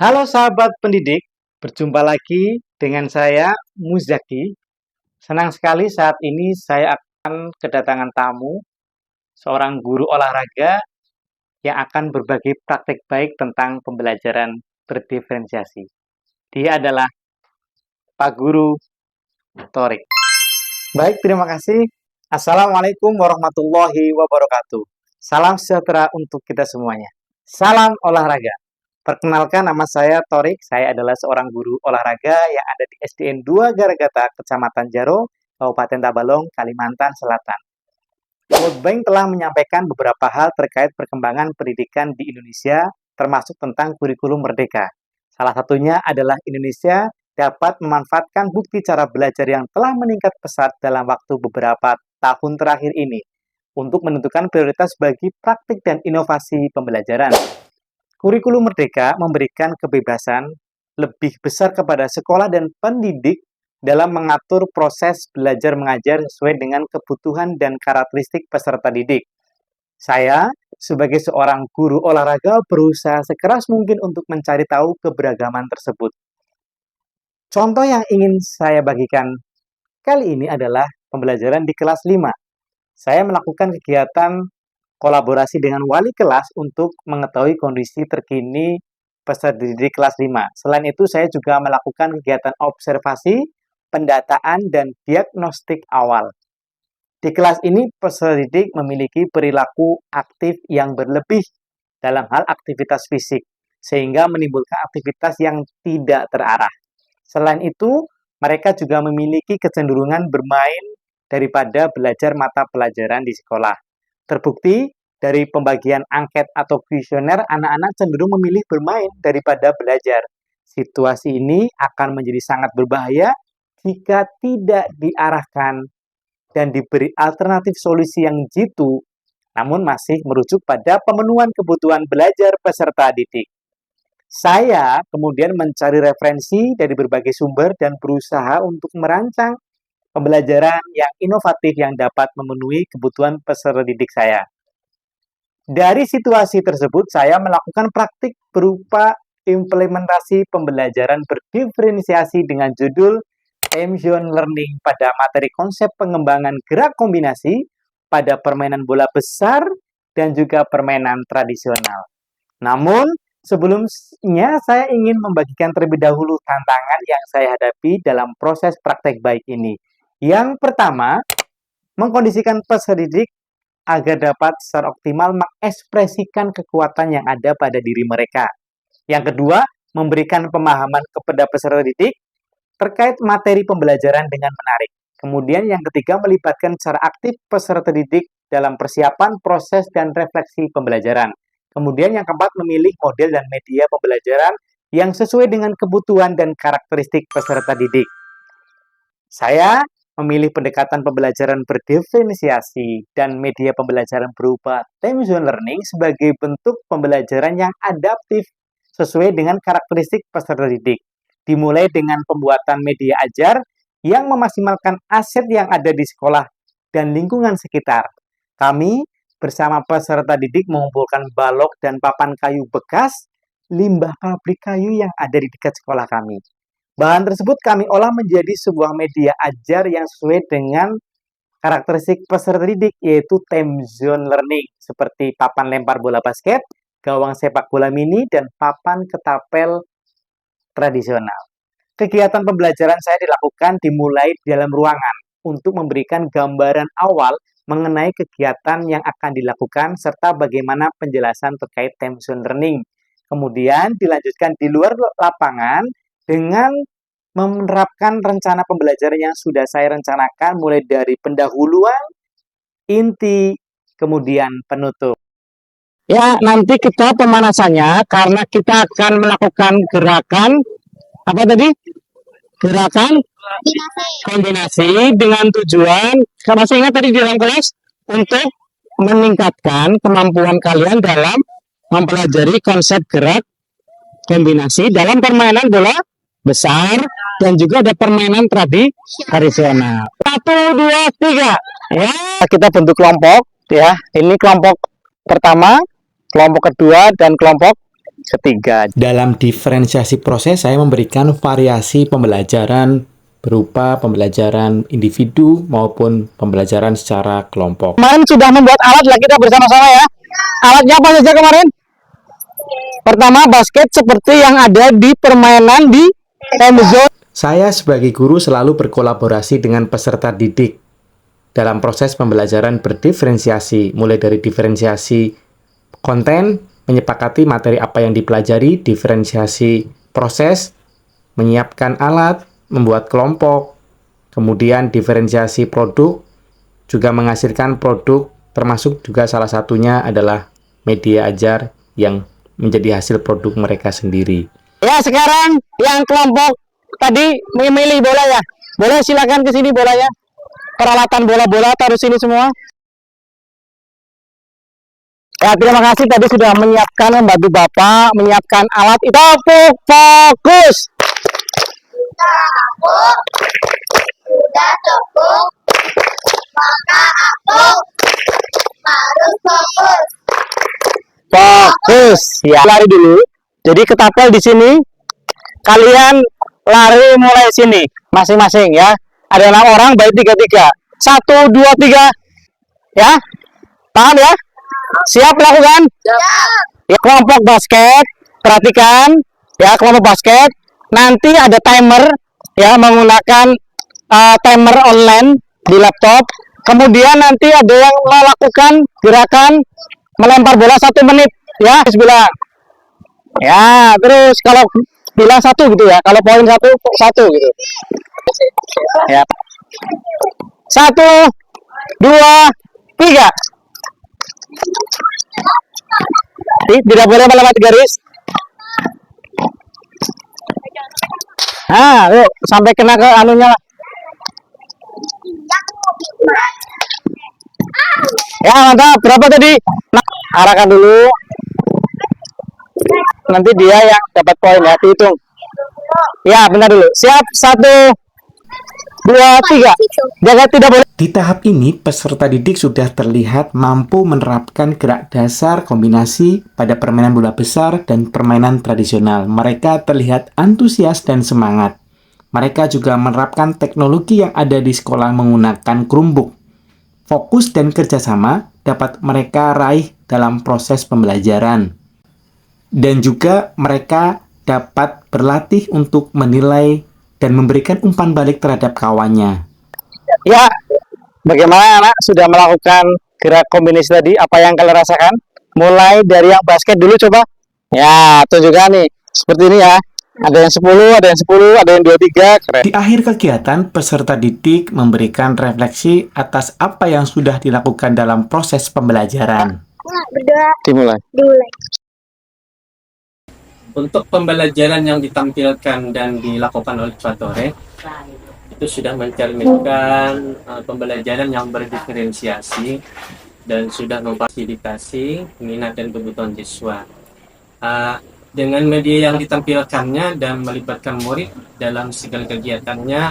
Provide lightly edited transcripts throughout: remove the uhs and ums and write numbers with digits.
Halo sahabat pendidik, berjumpa lagi dengan saya Muzaki. Senang sekali saat ini saya akan kedatangan tamu, seorang guru olahraga yang akan berbagi praktik baik tentang pembelajaran berdiferensiasi. Dia adalah Pak Guru Torik. Baik, terima kasih. Assalamualaikum warahmatullahi wabarakatuh. Salam sejahtera untuk kita semuanya. Salam olahraga. Perkenalkan, nama saya Torik. Saya adalah seorang guru olahraga yang ada di SDN 2 Garagata, Kecamatan Jaro, Kabupaten Tabalong, Kalimantan Selatan. World Bank telah menyampaikan beberapa hal terkait perkembangan pendidikan di Indonesia, termasuk tentang kurikulum merdeka. Salah satunya adalah Indonesia dapat memanfaatkan bukti cara belajar yang telah meningkat pesat dalam waktu beberapa tahun terakhir ini untuk menentukan prioritas bagi praktik dan inovasi pembelajaran. Kurikulum merdeka memberikan kebebasan lebih besar kepada sekolah dan pendidik dalam mengatur proses belajar mengajar sesuai dengan kebutuhan dan karakteristik peserta didik. Saya, sebagai seorang guru olahraga, berusaha sekeras mungkin untuk mencari tahu keberagaman tersebut. Contoh yang ingin saya bagikan kali ini adalah pembelajaran di kelas 5. Saya melakukan kegiatan kolaborasi dengan wali kelas untuk mengetahui kondisi terkini peserta didik kelas 5. Selain itu, saya juga melakukan kegiatan observasi, pendataan, dan diagnostik awal. Di kelas ini, peserta didik memiliki perilaku aktif yang berlebih dalam hal aktivitas fisik, sehingga menimbulkan aktivitas yang tidak terarah. Selain itu, mereka juga memiliki kecenderungan bermain daripada belajar mata pelajaran di sekolah. Terbukti, dari pembagian angket atau kuesioner, anak-anak cenderung memilih bermain daripada belajar. Situasi ini akan menjadi sangat berbahaya jika tidak diarahkan dan diberi alternatif solusi yang jitu, namun masih merujuk pada pemenuhan kebutuhan belajar peserta didik. Saya kemudian mencari referensi dari berbagai sumber dan berusaha untuk merancang pembelajaran yang inovatif yang dapat memenuhi kebutuhan peserta didik saya. Dari situasi tersebut, saya melakukan praktik berupa implementasi pembelajaran berdiferensiasi dengan judul Time Zone Learning pada materi konsep pengembangan gerak kombinasi pada permainan bola besar dan juga permainan tradisional. Namun, sebelumnya saya ingin membagikan terlebih dahulu tantangan yang saya hadapi dalam proses praktek baik ini. Yang pertama, mengkondisikan peserta didik agar dapat secara optimal mengekspresikan kekuatan yang ada pada diri mereka. Yang kedua, memberikan pemahaman kepada peserta didik terkait materi pembelajaran dengan menarik. Kemudian yang ketiga, melibatkan secara aktif peserta didik dalam persiapan, proses, dan refleksi pembelajaran. Kemudian yang keempat, memilih model dan media pembelajaran yang sesuai dengan kebutuhan dan karakteristik peserta didik. Saya memilih pendekatan pembelajaran berdiferensiasi dan media pembelajaran berupa time zone learning sebagai bentuk pembelajaran yang adaptif sesuai dengan karakteristik peserta didik. Dimulai dengan pembuatan media ajar yang memaksimalkan aset yang ada di sekolah dan lingkungan sekitar. Kami bersama peserta didik mengumpulkan balok dan papan kayu bekas, limbah pabrik kayu yang ada di dekat sekolah kami. Bahan tersebut kami olah menjadi sebuah media ajar yang sesuai dengan karakteristik peserta didik, yaitu time zone learning, seperti papan lempar bola basket, gawang sepak bola mini, dan papan ketapel tradisional. Kegiatan pembelajaran saya dilakukan dimulai di dalam ruangan untuk memberikan gambaran awal mengenai kegiatan yang akan dilakukan serta bagaimana penjelasan terkait time zone learning. Kemudian dilanjutkan di luar lapangan dengan menerapkan rencana pembelajaran yang sudah saya rencanakan mulai dari pendahuluan, inti, kemudian penutup. Ya, nanti kita pemanasannya karena kita akan melakukan gerakan apa tadi? Gerakan kombinasi dengan tujuan, masih ingat tadi di dalam kelas, untuk meningkatkan kemampuan kalian dalam mempelajari konsep gerak kombinasi dalam permainan bola besar dan juga ada permainan tradisional. 1, 2, 3. Ya, kita bentuk kelompok ya. Ini kelompok pertama, kelompok kedua, dan kelompok ketiga. Dalam diferensiasi proses, saya memberikan variasi pembelajaran berupa pembelajaran individu maupun pembelajaran secara kelompok. Kemarin sudah membuat alat lah kita bersama-sama ya. Alatnya apa saja kemarin? Pertama, basket seperti yang ada di permainan di time zone. Saya sebagai guru selalu berkolaborasi dengan peserta didik dalam proses pembelajaran berdiferensiasi, mulai dari diferensiasi konten, menyepakati materi apa yang dipelajari, diferensiasi proses, menyiapkan alat, membuat kelompok, kemudian diferensiasi produk, juga menghasilkan produk, termasuk juga salah satunya adalah media ajar yang menjadi hasil produk mereka sendiri. Ya, sekarang yang kelompok tadi memilih bola ya. Boleh silakan ke sini bolanya. Peralatan bola-bola taruh sini semua. Ya, terima kasih tadi sudah menyiapkan, membantu Bapak menyiapkan alat. Itu fokus. Sudah cukup, maka aku harus fokus. Fokus. Ya, lari dulu. Jadi ketapel di sini. Kalian lari mulai sini masing-masing ya. Ada 6 orang, baik 3-3. 1, 2, 3. Ya. Paham ya? Siap melakukan? Ya, kelompok basket. Perhatikan ya, kelompok basket. Nanti ada timer ya, menggunakan timer online di laptop. Kemudian nanti ada yang melakukan gerakan melempar bola 1 menit ya, bismillah. Ya, terus kalau bilang 1 gitu ya, kalau poin 1 gitu. Ya. 1, 2, 3. Tidak boleh melewati garis. Nah, yuk sampai kena ke anunya lah. Ya, mantap. Berapa tadi? Nah, arahkan dulu. Nanti dia yang dapat poin ya, dihitung. Ya, benar dulu. Siap, 1, 2, 3. Jaga tidak boleh. Di tahap ini, peserta didik sudah terlihat mampu menerapkan gerak dasar kombinasi pada permainan bola besar dan permainan tradisional. Mereka terlihat antusias dan semangat. Mereka juga menerapkan teknologi yang ada di sekolah menggunakan Chromebook. Fokus dan kerjasama dapat mereka raih dalam proses pembelajaran. Dan juga mereka dapat berlatih untuk menilai dan memberikan umpan balik terhadap kawannya. Ya, bagaimana anak sudah melakukan gerak kombinasi tadi? Apa yang kalian rasakan? Mulai dari yang basket dulu coba. Ya, tunjukkan nih. Seperti ini ya. Ada yang 10, ada yang 10, ada yang 23. Keren. Di akhir kegiatan, peserta didik memberikan refleksi atas apa yang sudah dilakukan dalam proses pembelajaran. Berdoa. Dimulai. Untuk pembelajaran yang ditampilkan dan dilakukan oleh Fatore itu sudah mencerminkan pembelajaran yang berdiferensiasi dan sudah memfasilitasi minat dan kebutuhan siswa. Dengan media yang ditampilkannya dan melibatkan murid dalam segala kegiatannya,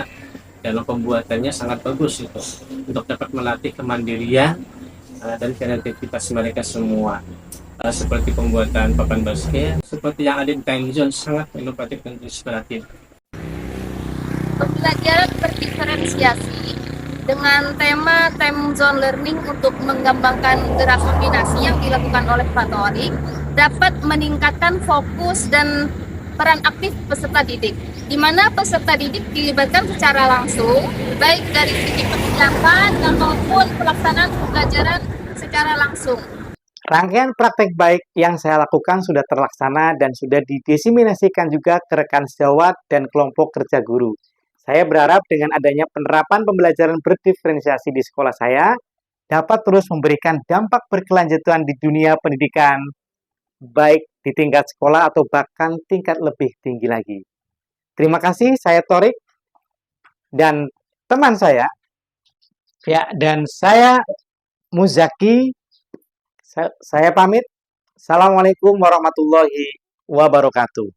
dalam pembuatannya sangat bagus itu untuk dapat melatih kemandirian dan kreativitas mereka semua. Seperti pembuatan papan basket, seperti yang ada di time zone, sangat inovatif dan inspiratif. Pembelajaran berdiferensiasi dengan tema time zone learning untuk mengembangkan gerak kombinasi yang dilakukan oleh Fatore dapat meningkatkan fokus dan peran aktif peserta didik, di mana peserta didik dilibatkan secara langsung, baik dari segi persiapan maupun pelaksanaan pembelajaran secara langsung. Rangkaian praktek baik yang saya lakukan sudah terlaksana dan sudah didiseminasikan juga ke rekan sejawat dan kelompok kerja guru. Saya berharap dengan adanya penerapan pembelajaran berdiferensiasi di sekolah saya dapat terus memberikan dampak berkelanjutan di dunia pendidikan, baik di tingkat sekolah atau bahkan tingkat lebih tinggi lagi. Terima kasih, saya Torik dan teman saya. Ya, dan saya Muzaki. Saya pamit. Assalamualaikum warahmatullahi wabarakatuh.